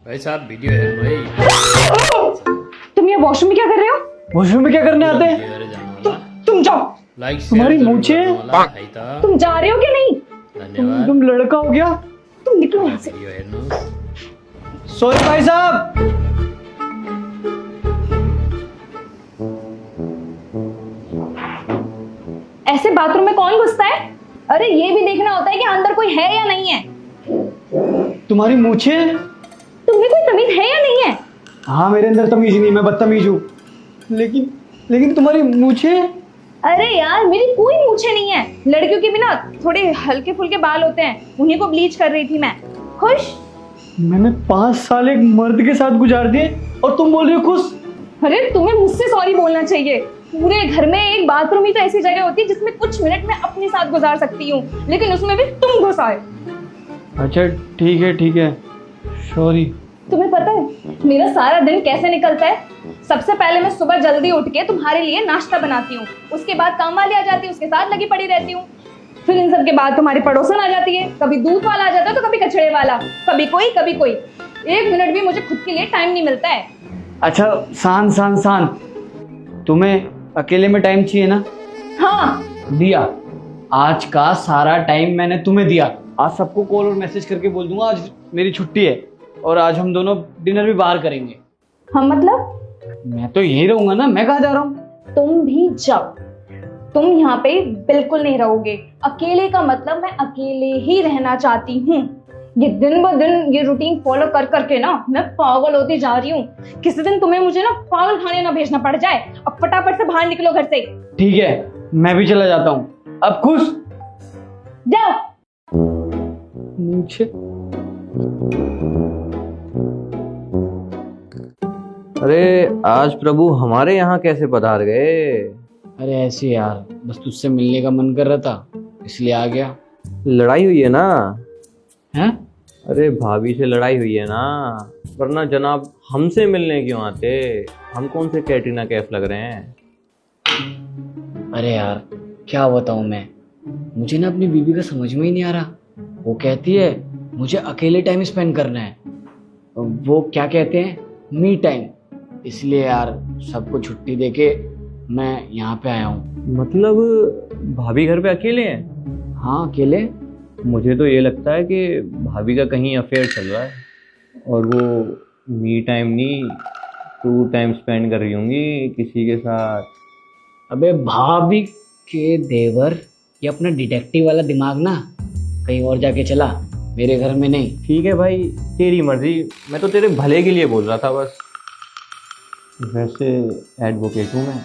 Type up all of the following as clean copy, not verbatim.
भाई साहब वीडियो है भाई। तुम ये वॉशरूम में क्या कर रहे हो? वॉशरूम में क्या करने आते हैं? तुम जाओ। लाइक तुम्हारी मूंछे तुम जा रहे हो क्या नहीं? धन्यवाद। तुम लड़का हो गया। तुम निकलो यहाँ से। वीडियो है सॉरी भाई साहब। ऐसे बाथरूम में कौन घुसता है? अरे ये भी देखना होता है कि अंदर कोई है या नहीं है। तुम्हारी मूंछे। तुम्हें कोई तमीज है या नहीं है? हाँ मेरे अंदर तमीज नहीं, मैं बदतमीज हूँ। लेकिन तुम्हारी मूंछे। अरे यार मेरी कोई मूछें नहीं है। लड़कियों के भी ना थोड़े हल्के फुल्के बाल होते हैं, उन्हीं को ब्लीच कर रही थी मैं। खुश? मैंने 5 साल एक मर्द के साथ गुजार दिए और तुम बोल रही हो खुश? अरे तुम्हें मुझसे सॉरी बोलना चाहिए। पूरे घर में एक बाथरूम ही तो ऐसी जगह होती है जिसमें कुछ मिनट में अपने साथ गुजार सकती हूँ, लेकिन उसमें भी तुम घुस आए। अच्छा ठीक है सॉरी। तुम्हें पता है मेरा सारा दिन कैसे निकलता है? सबसे पहले मैं सुबह जल्दी उठ के तुम्हारे लिए नाश्ता बनाती हूँ, उसके बाद काम वाली आ जाती है, उसके साथ लगी पड़ी रहती हूँ। फिर इन सब के बाद तुम्हारी पड़ोसन आ जाती है, कभी दूध वाला आ जाता है तो कभी कचड़े वाला, कभी कोई। 1 मिनट भी मुझे खुद के लिए टाइम नहीं मिलता है। अच्छा शान तुम्हें अकेले में टाइम चाहिए ना? हाँ दिया। आज का सारा टाइम मैंने तुम्हें दिया। आज सबको कॉल और मैसेज करके बोल दूंगा आज मेरी छुट्टी है और आज हम दोनों डिनर भी बाहर करेंगे। हम मतलब? मैं तो यहीं रहूंगा ना, मैं कहाँ जा रहा हूँ? तुम भी जाओ। तुम यहाँ पे बिल्कुल नहीं रहोगे। अकेले का मतलब मैं अकेले ही रहना चाहती हूँ। ये दिन ब दिन ये रूटीन फॉलो कर करके ना मैं पागल होती जा रही हूँ। किसी दिन तुम्हें मुझे ना पागल खाने ना भेजना पड़ जाए। अब फटाफट से बाहर निकलो घर से। ठीक है मैं भी चला जाता हूँ। अब खुश? जाओ। मुझे अरे आज प्रभु हमारे यहाँ कैसे पधार गए? अरे ऐसे यार, बस तुझसे मिलने का मन कर रहा था इसलिए आ गया। लड़ाई हुई है ना? हैं? अरे भाभी से लड़ाई हुई है ना? वरना जनाब हमसे मिलने क्यों आते? हम कौन से कैटरीना कैफ लग रहे हैं? अरे यार क्या बताऊं मैं, मुझे ना अपनी बीवी का समझ में ही नहीं आ रहा। वो कहती है मुझे अकेले टाइम स्पेंड करना है, वो क्या कहते हैं मी टाइम। इसलिए यार सबको छुट्टी देके मैं यहाँ पे आया हूँ। मतलब भाभी घर पे अकेले हैं? हाँ अकेले। मुझे तो ये लगता है कि भाभी का कहीं अफेयर चल रहा है और वो मी टाइम नहीं टू टाइम स्पेंड कर रही होंगी किसी के साथ। अबे भाभी के देवर, ये अपना डिटेक्टिव वाला दिमाग ना कहीं और जाके चला, मेरे घर में नहीं। ठीक है भाई तेरी मर्जी, मैं तो तेरे भले के लिए बोल रहा था बस। वैसे एडवोकेट हूँ मैं,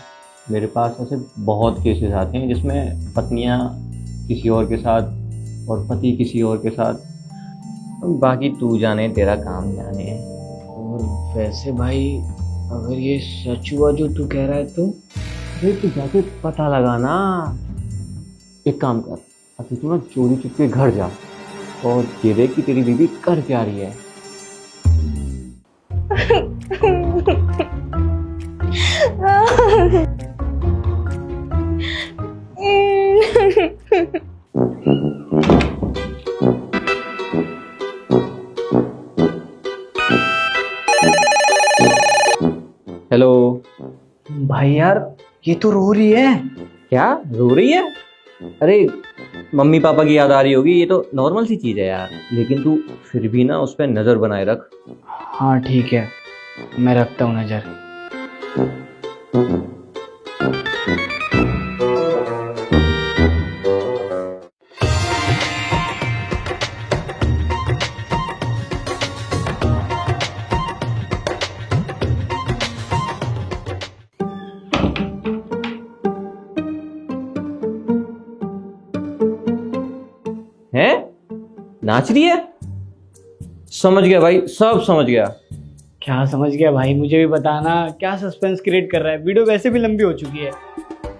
मेरे पास ऐसे बहुत केसेस आते हैं जिसमें पत्नियाँ किसी और के साथ और पति किसी और के साथ। बाकी तू जाने तेरा काम जाने। और वैसे भाई अगर ये सच हुआ जो तू कह रहा है तो अरे तू जाके पता लगा ना। एक काम कर, अभी तू ना चोरी चुपके घर जा और ये देख कि तेरी बीवी कर क्या रही है। हेलो भाई यार ये तो रो रही है। क्या रो रही है? अरे मम्मी पापा की याद आ रही होगी, ये तो नॉर्मल सी चीज़ है यार। लेकिन तू फिर भी ना उस पर नज़र बनाए रख। हाँ ठीक है मैं रखता हूँ नजर। है नाच रही है? समझ गया भाई, सब समझ गया। क्या समझ गया भाई, मुझे भी बताना। क्या सस्पेंस क्रिएट कर रहा है, वीडियो वैसे भी लंबी हो चुकी है।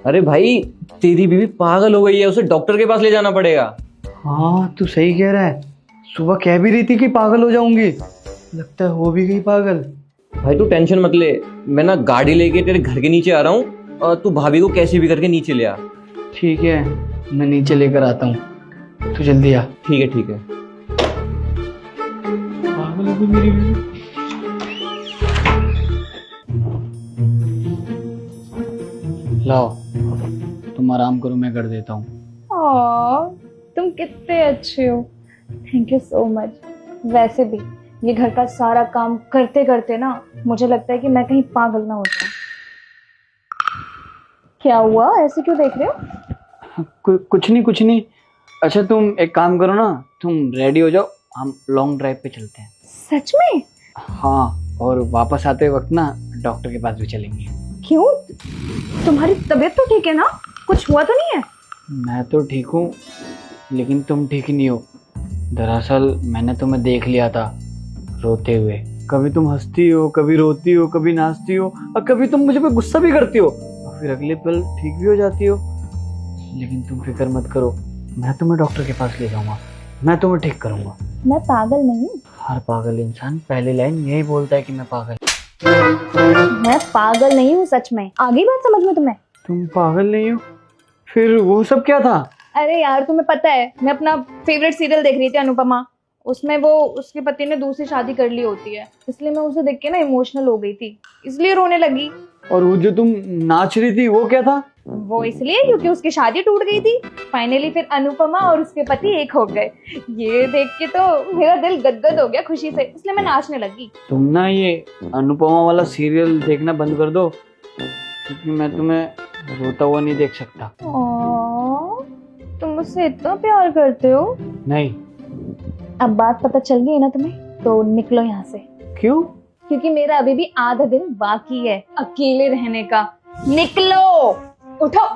अरे भाई तेरी बीवी पागल हो गई है, उसे डॉक्टर के पास ले जाना पड़ेगा। हाँ तू सही कह रहा है, सुबह कह भी रही थी कि पागल हो जाऊंगी, लगता है हो भी गई पागल। भाई तू टेंशन मत ले, मैं ना गाड़ी लेके तेरे घर के नीचे आ रहा हूँ और तू भाभी को कैसे भी करके नीचे ले आ। ठीक है मैं नीचे लेकर आता हूँ, तू जल्दी आ। ठीक है ठीक है। पागल हो गई मेरी बीवी। लाओ तुम आराम करो, मैं कर देता हूँ। तुम कितने अच्छे हो, थैंक यू सो मच। वैसे भी ये घर का सारा काम करते करते ना मुझे लगता है कि मैं कहीं पागल ना हो जाऊं। क्या हुआ, ऐसे क्यों देख रहे हो? कुछ नहीं कुछ नहीं। अच्छा तुम एक काम करो ना, तुम रेडी हो जाओ, हम लॉन्ग ड्राइव पे चलते हैं। सच में? हाँ, और वापस आते वक्त ना डॉक्टर के पास भी चलेंगे। क्यों, तुम्हारी तबीयत तो ठीक है ना? कुछ हुआ तो नहीं है? मैं तो ठीक हूँ, लेकिन तुम ठीक नहीं हो। दरअसल मैंने तुम्हें देख लिया था रोते हुए। कभी तुम हंसती हो, कभी रोती हो, कभी नाचती हो, और कभी तुम मुझे पे गुस्सा भी करती हो, और फिर अगले पल ठीक भी हो जाती हो। लेकिन तुम फिक्र मत करो, मैं तुम्हें डॉक्टर के पास ले जाऊंगा, मैं तुम्हें ठीक करूंगा। मैं पागल नहीं। हर पागल इंसान पहली लाइन यही बोलता है कि मैं पागल। मैं पागल नहीं हूँ सच में, आ गई बात समझ में तुम्हें? तुम पागल नहीं हो? फिर वो सब क्या था? अरे यार तुम्हें पता है, मैं अपना फेवरेट सीरियल देख रही थी अनुपमा। उसमें वो उसके पति ने दूसरी शादी कर ली होती है, इसलिए मैं उसे देख के ना इमोशनल हो गई थी, इसलिए रोने लगी। और वो जो तुम नाच रही थी वो क्या था? वो इसलिए क्योंकि उसकी शादी टूट गई थी। फाइनली फिर अनुपमा और उसके पति एक हो गए। ये देख के तो मेरा दिल गदगद हो गया खुशी से, इसलिए मैं नाचने लगी। तुम ना ये अनुपमा वाला सीरियल देखना बंद कर दो, क्योंकि मैं तुम्हें रोता हुआ नहीं देख सकता। तुम मुझसे इतना प्यार करते हो? नहीं। अब बात पता चल गई ना तुम्हें, तो निकलो यहाँ से। क्यों? क्योंकि मेरा अभी भी आधा दिन बाकी है अकेले रहने का। निकलो, उठो।